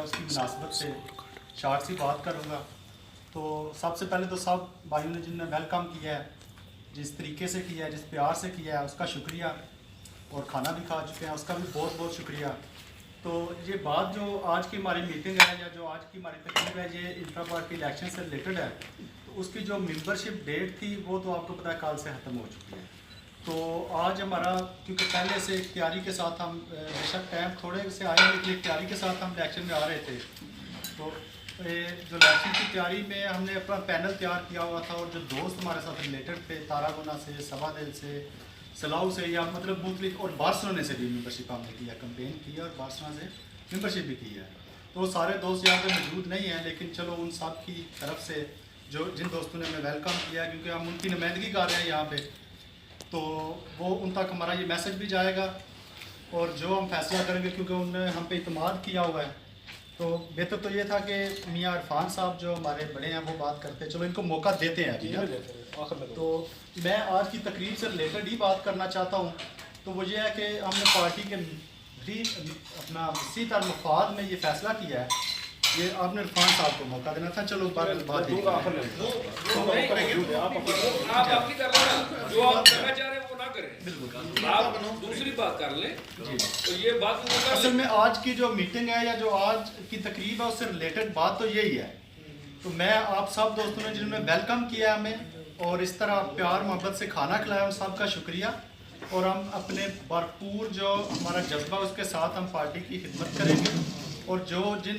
उसकी मुनासबत से शार्ट सी बात करूँगा। तो सबसे पहले तो सब भाइयों ने जिन्होंने वेलकम किया है, जिस तरीके से किया है, जिस प्यार से किया है, उसका शुक्रिया। और खाना भी खा चुके हैं, उसका भी बहुत बहुत शुक्रिया। तो ये बात जो आज की हमारी मीटिंग है या जो आज की हमारी तकरीब है, ये इंट्रा पार्टी इलेक्शन से रिलेटेड है। तो उसकी जो मेंबरशिप डेट थी वो तो आपको पता है कल से ख़त्म हो चुकी है। तो आज हमारा, क्योंकि पहले से तैयारी के साथ हम बेशक टाइम थोड़े से आए, लेकिन तैयारी के साथ हम इलेक्शन में आ रहे थे। तो जो इलेक्शन की तैयारी में हमने अपना पैनल तैयार किया हुआ था, और जो दोस्त हमारे साथ रिलेटेड थे तारागुना से, सवादिल से, सलाऊ से, या मतलब मुख्तलिफ, और बार्सलोना से भी मेंबरशिप हमने किया, कैंपेन किया और बार्सलोना से मेंबरशिप भी की है। तो सारे दोस्त यहाँ पे मौजूद नहीं हैं, लेकिन चलो उन सब की तरफ से जो जिन दोस्तों ने हमें वेलकम किया, क्योंकि हम उनकी नुमाइंदगी कर रहे हैं यहाँ पे, तो वो उन तक हमारा ये मैसेज भी जाएगा। और जो हम फैसला करेंगे, क्योंकि उन्होंने हम पे इतमाद किया हुआ है, तो बेहतर तो ये था कि मियाँ इरफान साहब जो हमारे बड़े हैं वो बात करते हैं, चलो इनको मौका देते हैं अभी। तो मैं आज की तकरीर से रिलेटेड ही बात करना चाहता हूँ। तो वो ये है कि हमने पार्टी के अपना सीधा मफाद में ये फैसला किया है, ये आपने इरफान साहब को मौका देना था। चलो बात जो आप करना चाह रहे हैं वो ना करें, आप दूसरी बात कर लें। तो ये बात असल में आज की जो मीटिंग है या जो आज की तकरीब है उससे रिलेटेड बात तो यही है। तो मैं आप सब दोस्तों ने जिन्होंने वेलकम किया हमें और इस तरह प्यार मोहब्बत से खाना खिलाया, उन सब का शुक्रिया। और हम अपने भरपूर जो हमारा जज्बा उसके साथ हम पार्टी की खिदमत करेंगे। और जो जिन